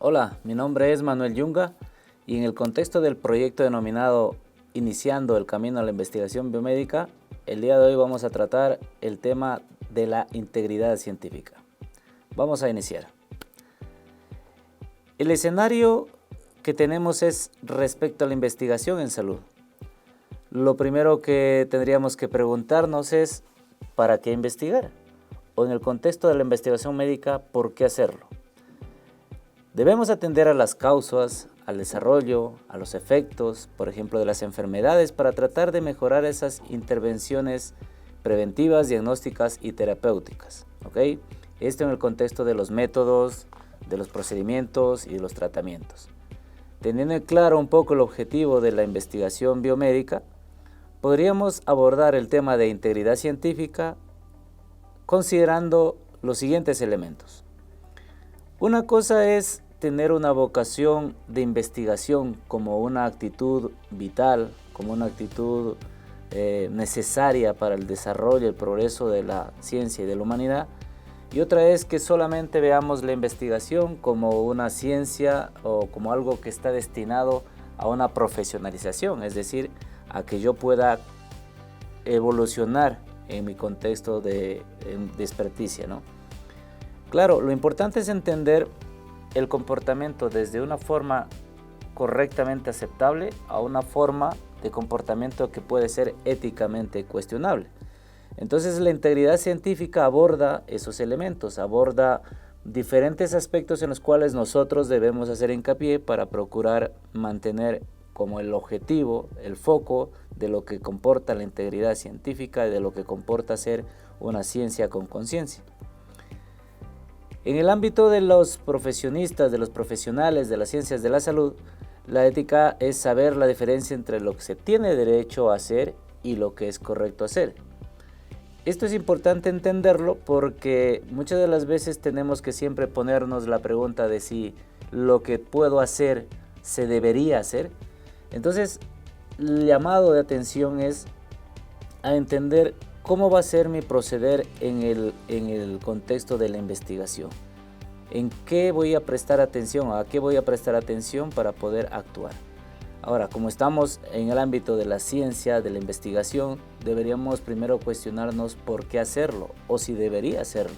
Hola, mi nombre es Manuel Yunga y en el contexto del proyecto denominado Iniciando el Camino a la Investigación Biomédica, el día de hoy vamos a tratar el tema de la integridad científica. Vamos a iniciar. El escenario que tenemos es respecto a la investigación en salud. Lo primero que tendríamos que preguntarnos es ¿para qué investigar? O en el contexto de la investigación médica, ¿por qué hacerlo? Debemos atender a las causas, al desarrollo, a los efectos, por ejemplo, de las enfermedades para tratar de mejorar esas intervenciones preventivas, diagnósticas y terapéuticas. ¿Ok? Esto en el contexto de los métodos, de los procedimientos y de los tratamientos. Teniendo en claro un poco el objetivo de la investigación biomédica, podríamos abordar el tema de integridad científica considerando los siguientes elementos. Una cosa es tener una vocación de investigación como una actitud vital, como una actitud necesaria para el desarrollo y el progreso de la ciencia y de la humanidad. Y otra es que solamente veamos la investigación como una ciencia o como algo que está destinado a una profesionalización, es decir, a que yo pueda evolucionar en mi contexto de experticia, ¿no? Claro, lo importante es entender el comportamiento desde una forma correctamente aceptable a una forma de comportamiento que puede ser éticamente cuestionable. Entonces la integridad científica aborda esos elementos, aborda diferentes aspectos en los cuales nosotros debemos hacer hincapié para procurar mantener como el objetivo, el foco de lo que comporta la integridad científica y de lo que comporta ser una ciencia con conciencia. En el ámbito de los profesionistas, de los profesionales de las ciencias de la salud, la ética es saber la diferencia entre lo que se tiene derecho a hacer y lo que es correcto hacer. Esto es importante entenderlo porque muchas de las veces tenemos que siempre ponernos la pregunta de si lo que puedo hacer se debería hacer. Entonces, el llamado de atención es a entender cómo va a ser mi proceder en el contexto de la investigación. ¿En qué voy a prestar atención? ¿A qué voy a prestar atención para poder actuar? Ahora, como estamos en el ámbito de la ciencia, de la investigación, deberíamos primero cuestionarnos por qué hacerlo o si debería hacerlo,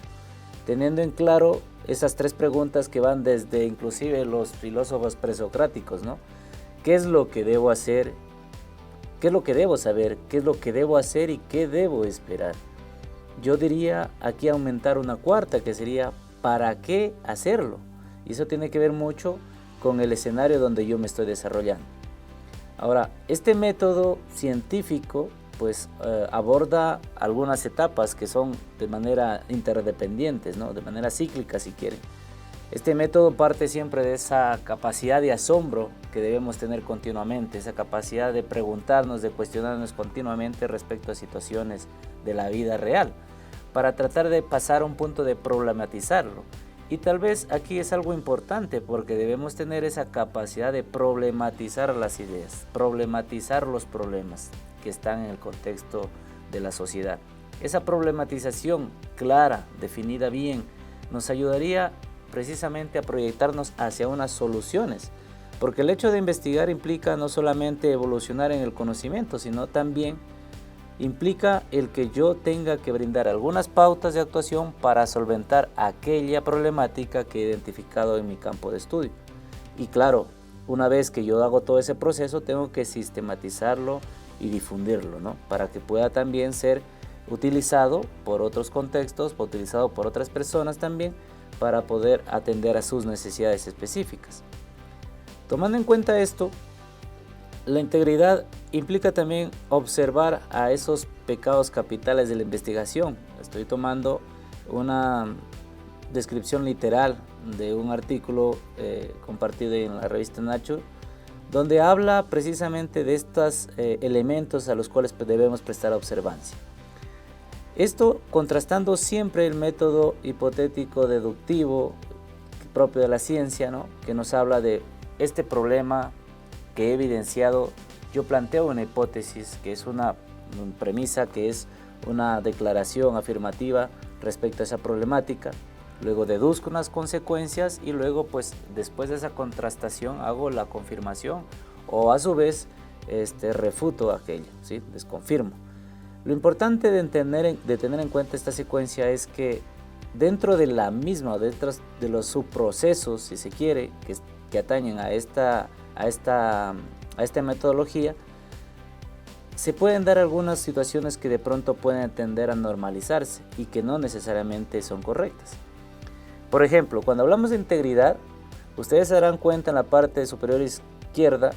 teniendo en claro esas tres preguntas que van desde inclusive los filósofos presocráticos, ¿no? ¿Qué es lo que debo hacer? ¿Qué es lo que debo saber? ¿Qué es lo que debo hacer y qué debo esperar? Yo diría aquí aumentar una cuarta que sería ¿para qué hacerlo? Y eso tiene que ver mucho con el escenario donde yo me estoy desarrollando. Ahora, este método científico pues aborda algunas etapas que son de manera interdependientes, ¿no? De manera cíclica si quieren. Este método parte siempre de esa capacidad de asombro que debemos tener continuamente, esa capacidad de preguntarnos, de cuestionarnos continuamente respecto a situaciones de la vida real, para tratar de pasar a un punto de problematizarlo. Y tal vez aquí es algo importante porque debemos tener esa capacidad de problematizar las ideas, problematizar los problemas que están en el contexto de la sociedad. Esa problematización clara, definida bien, nos ayudaría precisamente a proyectarnos hacia unas soluciones, porque el hecho de investigar implica no solamente evolucionar en el conocimiento, sino también implica el que yo tenga que brindar algunas pautas de actuación para solventar aquella problemática que he identificado en mi campo de estudio. Y claro, una vez que yo hago todo ese proceso, tengo que sistematizarlo y difundirlo, ¿no? Para que pueda también ser utilizado por otros contextos, utilizado por otras personas también, para poder atender a sus necesidades específicas. Tomando en cuenta esto, la integridad implica también observar a esos pecados capitales de la investigación. Estoy tomando una descripción literal de un artículo compartido en la revista Nature, donde habla precisamente de estos elementos a los cuales debemos prestar observancia. Esto contrastando siempre el método hipotético deductivo propio de la ciencia, ¿no? Que nos habla de este problema que he evidenciado. Yo planteo una hipótesis que es una premisa, que es una declaración afirmativa respecto a esa problemática. luego deduzco unas consecuencias y luego pues después de esa contrastación hago la confirmación o a su vez refuto aquello, ¿sí? Desconfirmo. Lo importante de tener en cuenta esta secuencia es que dentro de la misma, dentro de los subprocesos, si se quiere, que atañen a esta metodología, se pueden dar algunas situaciones que de pronto pueden tender a normalizarse y que no necesariamente son correctas. Por ejemplo, cuando hablamos de integridad, ustedes se darán cuenta en la parte superior izquierda,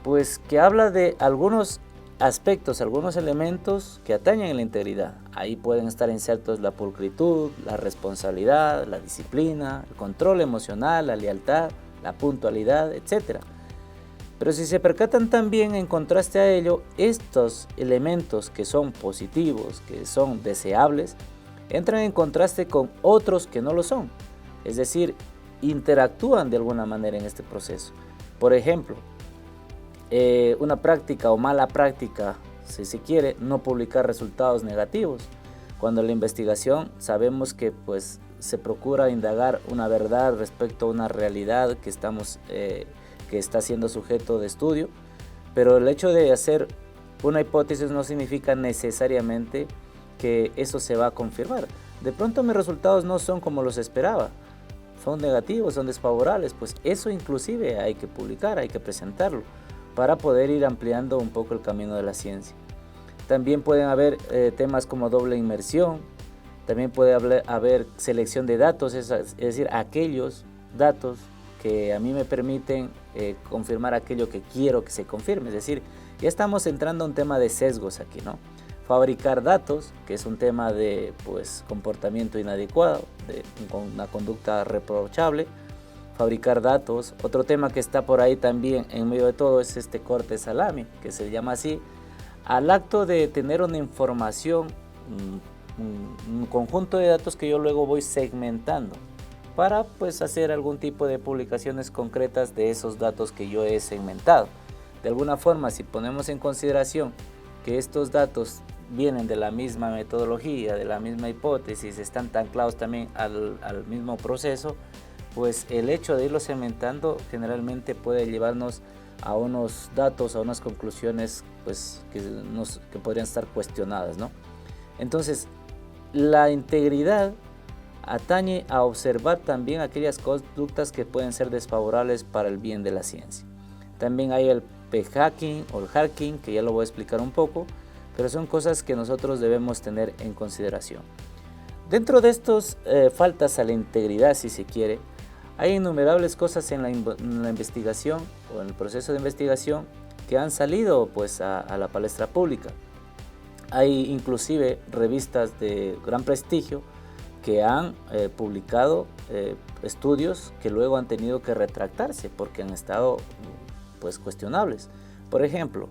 pues que habla de algunos aspectos, algunos elementos que atañen a la integridad. Ahí pueden estar insertos la pulcritud, la responsabilidad, la disciplina, el control emocional, la lealtad, la puntualidad, etc. Pero si se percatan también, en contraste a ello, estos elementos que son positivos, que son deseables, entran en contraste con otros que no lo son. Es decir, interactúan de alguna manera en este proceso. Por ejemplo, una práctica o mala práctica, si se quiere, no publicar resultados negativos. Cuando la investigación sabemos que pues, se procura indagar una verdad respecto a una realidad que está siendo sujeto de estudio, pero el hecho de hacer una hipótesis no significa necesariamente que eso se va a confirmar. De pronto mis resultados no son como los esperaba, son negativos, son desfavorables, pues eso inclusive hay que publicar, hay que presentarlo para poder ir ampliando un poco el camino de la ciencia. También pueden haber temas como doble inmersión, también puede haber selección de datos, es decir, aquellos datos que a mí me permiten confirmar aquello que quiero que se confirme. Es decir, ya estamos entrando a un tema de sesgos aquí, ¿no? Fabricar datos, que es un tema de pues, comportamiento inadecuado, con una conducta reprochable. Fabricar datos, otro tema que está por ahí también en medio de todo es este corte salami, que se llama así, al acto de tener una información, un conjunto de datos que yo luego voy segmentando para pues hacer algún tipo de publicaciones concretas de esos datos que yo he segmentado. De alguna forma, si ponemos en consideración que estos datos vienen de la misma metodología, de la misma hipótesis, están anclados también al mismo proceso, pues el hecho de irlos segmentando generalmente puede llevarnos a unos datos, a unas conclusiones pues, que podrían estar cuestionadas, ¿no? Entonces, la integridad atañe a observar también aquellas conductas que pueden ser desfavorables para el bien de la ciencia. También hay el p-hacking o el hacking, que ya lo voy a explicar un poco, pero son cosas que nosotros debemos tener en consideración. Dentro de estas faltas a la integridad, si se quiere, hay innumerables cosas en la investigación o en el proceso de investigación que han salido pues, a la palestra pública. Hay inclusive revistas de gran prestigio que han publicado estudios que luego han tenido que retractarse porque han estado pues, cuestionables. Por ejemplo,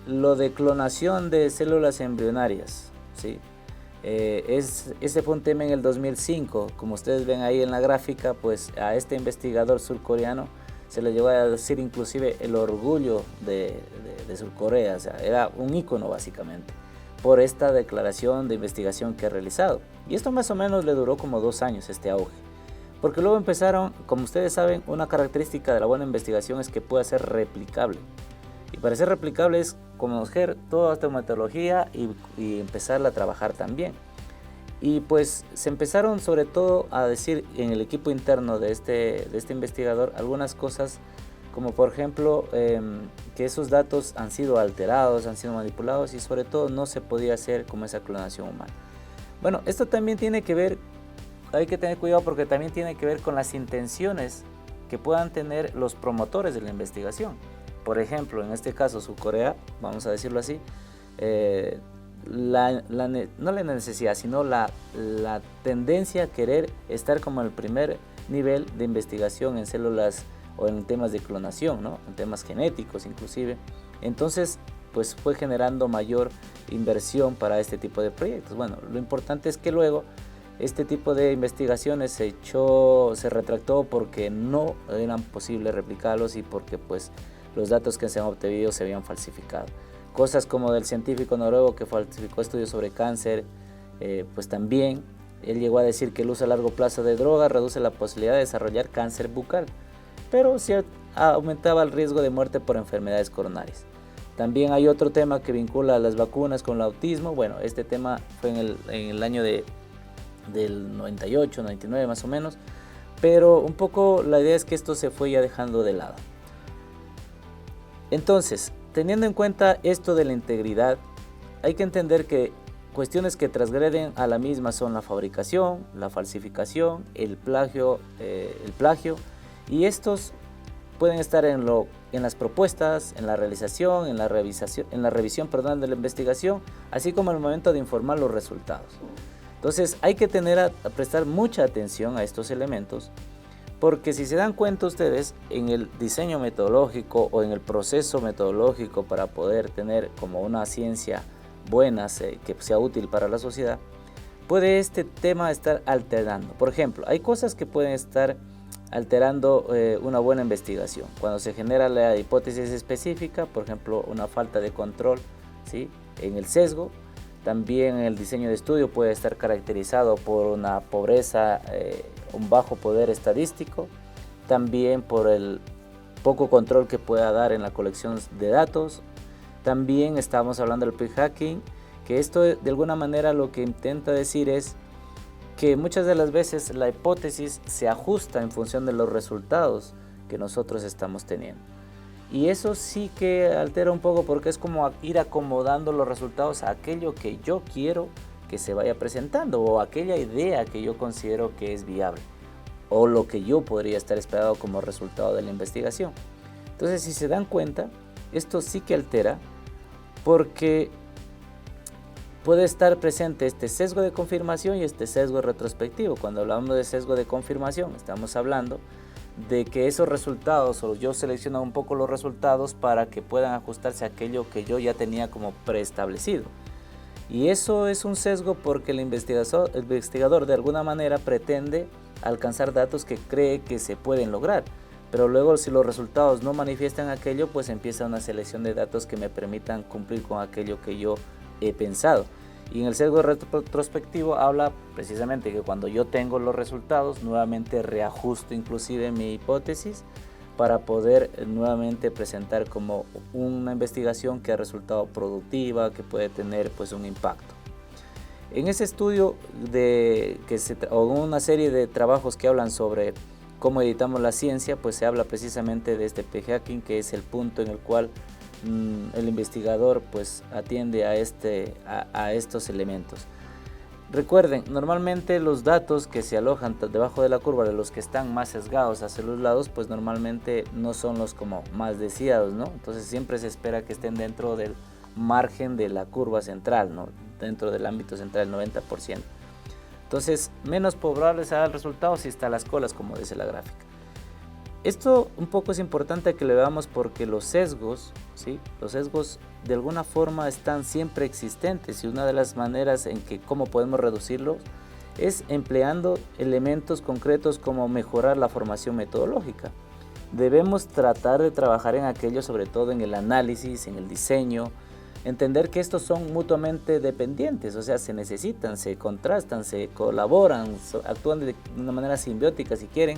lo de clonación de células embrionarias, ¿sí? Ese fue un tema en el 2005, como ustedes ven ahí en la gráfica, pues a este investigador surcoreano se le llegó a decir inclusive el orgullo de Surcorea, o sea, era un ícono básicamente, por esta declaración de investigación que ha realizado. Y esto más o menos le duró como 2 años este auge, porque luego empezaron, como ustedes saben, una característica de la buena investigación es que pueda ser replicable. Y para ser replicable es conocer toda esta metodología y empezarla a trabajar también. Y pues se empezaron sobre todo a decir en el equipo interno de este investigador algunas cosas como por ejemplo que esos datos han sido alterados, han sido manipulados y sobre todo no se podía hacer como esa clonación humana. Bueno, esto también tiene que ver, hay que tener cuidado porque también tiene que ver con las intenciones que puedan tener los promotores de la investigación. Por ejemplo, en este caso Surcorea, vamos a decirlo así, no la necesidad, sino la tendencia a querer estar como el primer nivel de investigación en células o en temas de clonación, ¿no? En temas genéticos inclusive. Entonces, pues fue generando mayor inversión para este tipo de proyectos. Bueno, lo importante es que luego este tipo de investigaciones se retractó porque no eran posibles replicarlos y porque pues los datos que se han obtenido se habían falsificado. Cosas como del científico noruego que falsificó estudios sobre cáncer, pues también Él llegó a decir que el uso a largo plazo de drogas reduce la posibilidad de desarrollar cáncer bucal, pero sí aumentaba el riesgo de muerte por enfermedades coronarias. También hay otro tema que vincula a las vacunas con el autismo. Bueno, este tema fue en el año del 98, 99 más o menos, pero un poco la idea es que esto se fue ya dejando de lado. Entonces, teniendo en cuenta esto de la integridad, hay que entender que cuestiones que transgreden a la misma son la fabricación, la falsificación, el plagio, y estos pueden estar en las propuestas, en la realización, en la revisión de la investigación, así como en el momento de informar los resultados. Entonces hay que prestar mucha atención a estos elementos, porque si se dan cuenta ustedes, en el diseño metodológico o en el proceso metodológico para poder tener como una ciencia buena, que sea útil para la sociedad, puede este tema estar alterando. Por ejemplo, hay cosas que pueden estar alterando una buena investigación. Cuando se genera la hipótesis específica, por ejemplo, una falta de control, ¿sí?, en el sesgo. También el diseño de estudio puede estar caracterizado por una pobreza, un bajo poder estadístico, también por el poco control que pueda dar en la colección de datos. También estamos hablando del p-hacking, que esto de alguna manera lo que intenta decir es que muchas de las veces la hipótesis se ajusta en función de los resultados que nosotros estamos teniendo. Y eso sí que altera un poco, porque es como ir acomodando los resultados a aquello que yo quiero que se vaya presentando, o aquella idea que yo considero que es viable, o lo que yo podría estar esperado como resultado de la investigación. Entonces, si se dan cuenta, esto sí que altera, porque puede estar presente este sesgo de confirmación y este sesgo retrospectivo. Cuando hablamos de sesgo de confirmación, estamos hablando de que esos resultados, o yo selecciono un poco los resultados para que puedan ajustarse a aquello que yo ya tenía como preestablecido. Y eso es un sesgo porque el investigador de alguna manera pretende alcanzar datos que cree que se pueden lograr. Pero luego, si los resultados no manifiestan aquello, pues empieza una selección de datos que me permitan cumplir con aquello que yo he pensado. Y en el sesgo retrospectivo habla precisamente que cuando yo tengo los resultados, nuevamente reajusto inclusive mi hipótesis para poder nuevamente presentar como una investigación que ha resultado productiva, que puede tener pues un impacto. En ese estudio o una serie de trabajos que hablan sobre cómo editamos la ciencia, pues se habla precisamente de este p-hacking, que es el punto en el cual el investigador pues atiende a estos elementos. Recuerden, normalmente los datos que se alojan debajo de la curva, de los que están más sesgados hacia los lados, pues normalmente no son los como más deseados, ¿no? Entonces siempre se espera que estén dentro del margen de la curva central, ¿no?, dentro del ámbito central, el 90%. Entonces, menos probable será el resultado si está a las colas, como dice la gráfica. Esto un poco es importante que lo veamos, porque los sesgos, ¿sí?, los sesgos de alguna forma están siempre existentes, y una de las maneras en que cómo podemos reducirlos es empleando elementos concretos como mejorar la formación metodológica. Debemos tratar de trabajar en aquello, sobre todo en el análisis, en el diseño, entender que estos son mutuamente dependientes, o sea, se necesitan, se contrastan, se colaboran, actúan de una manera simbiótica si quieren,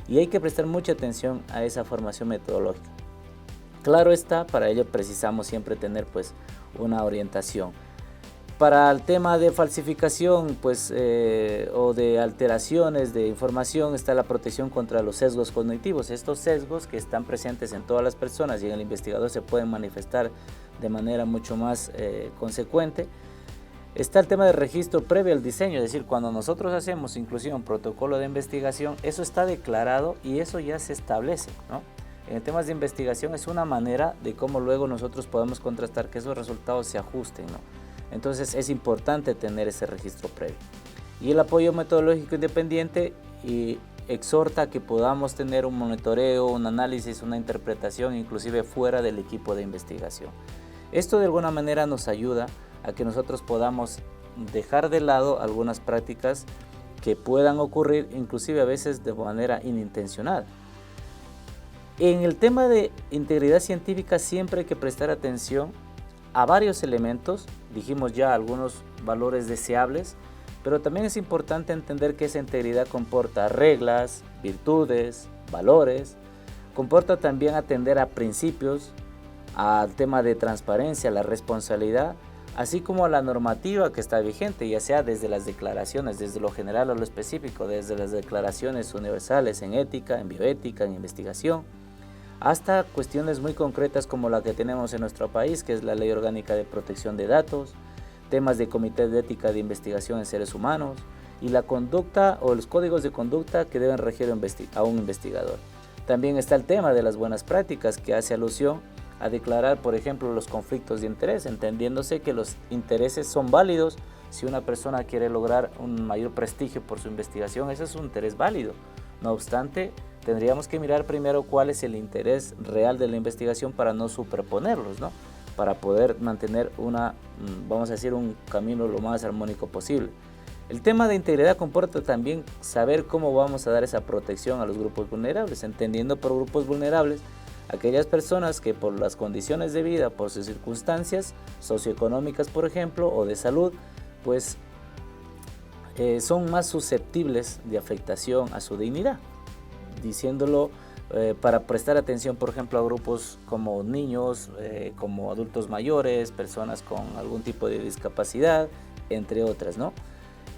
y hay que prestar mucha atención a esa formación metodológica. Claro está, para ello precisamos siempre tener pues una orientación. Para el tema de falsificación pues, o de alteraciones de información, está la protección contra los sesgos cognitivos. Estos sesgos que están presentes en todas las personas y en el investigador se pueden manifestar de manera mucho más consecuente. Está el tema de registro previo al diseño, es decir, cuando nosotros hacemos inclusive un protocolo de investigación, eso está declarado y eso ya se establece, ¿no? En temas de investigación es una manera de cómo luego nosotros podemos contrastar que esos resultados se ajusten, ¿no? Entonces es importante tener ese registro previo. Y el apoyo metodológico independiente exhorta a que podamos tener un monitoreo, un análisis, una interpretación, inclusive fuera del equipo de investigación. Esto de alguna manera nos ayuda a que nosotros podamos dejar de lado algunas prácticas que puedan ocurrir, inclusive a veces de manera inintencional. En el tema de integridad científica siempre hay que prestar atención a varios elementos. Dijimos ya algunos valores deseables, pero también es importante entender que esa integridad comporta reglas, virtudes, valores, comporta también atender a principios, al tema de transparencia, la responsabilidad, así como a la normativa que está vigente, ya sea desde las declaraciones, desde lo general a lo específico, desde las declaraciones universales en ética, en bioética, en investigación, hasta cuestiones muy concretas como la que tenemos en nuestro país, que es la Ley Orgánica de Protección de Datos, temas de Comité de Ética de Investigación en Seres Humanos y la conducta o los códigos de conducta que deben regir a un investigador. También está el tema de las buenas prácticas, que hace alusión a declarar, por ejemplo, los conflictos de interés, entendiéndose que los intereses son válidos. Si una persona quiere lograr un mayor prestigio por su investigación, ese es un interés válido. No obstante, tendríamos que mirar primero cuál es el interés real de la investigación para no superponerlos, ¿no? Para poder mantener vamos a decir, un camino lo más armónico posible. El tema de integridad comporta también saber cómo vamos a dar esa protección a los grupos vulnerables, entendiendo por grupos vulnerables aquellas personas que por las condiciones de vida, por sus circunstancias socioeconómicas, por ejemplo, o de salud, pues son más susceptibles de afectación a su dignidad, diciéndolo para prestar atención, por ejemplo, a grupos como niños, como adultos mayores, personas con algún tipo de discapacidad, entre otras, ¿no?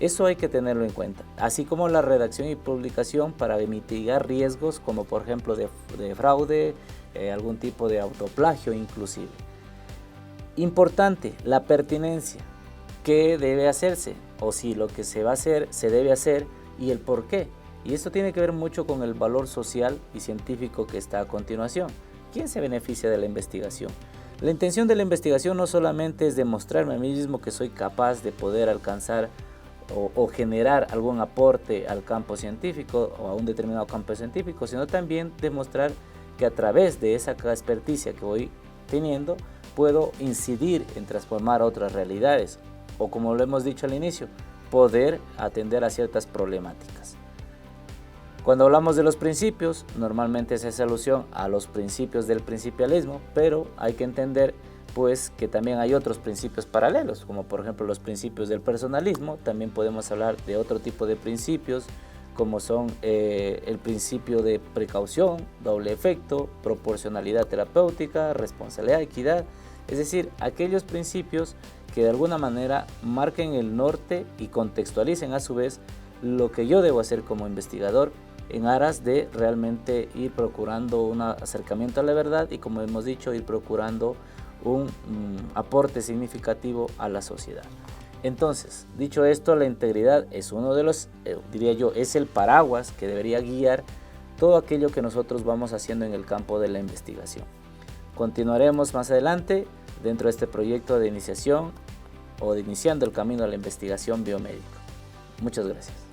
Eso hay que tenerlo en cuenta, así como la redacción y publicación para mitigar riesgos como por ejemplo de fraude, algún tipo de autoplagio inclusive. Importante, la pertinencia, qué debe hacerse o si lo que se va a hacer se debe hacer y el por qué. Y esto tiene que ver mucho con el valor social y científico que está a continuación. ¿Quién se beneficia de la investigación? La intención de la investigación no solamente es demostrarme a mí mismo que soy capaz de poder alcanzar o generar algún aporte al campo científico o a un determinado campo científico, sino también demostrar que a través de esa experticia que voy teniendo puedo incidir en transformar otras realidades o, como lo hemos dicho al inicio, poder atender a ciertas problemáticas. Cuando hablamos de los principios, normalmente se hace alusión a los principios del principialismo, pero hay que entender pues que también hay otros principios paralelos, como por ejemplo los principios del personalismo. También podemos hablar de otro tipo de principios, como son el principio de precaución, doble efecto, proporcionalidad terapéutica, responsabilidad, equidad, es decir, aquellos principios que de alguna manera marquen el norte y contextualicen a su vez lo que yo debo hacer como investigador en aras de realmente ir procurando un acercamiento a la verdad y, como hemos dicho, ir procurando un aporte significativo a la sociedad. Entonces, dicho esto, la integridad es uno de los, diría yo, es el paraguas que debería guiar todo aquello que nosotros vamos haciendo en el campo de la investigación. Continuaremos más adelante dentro de este proyecto de iniciación o de iniciando el camino a la investigación biomédica. Muchas gracias.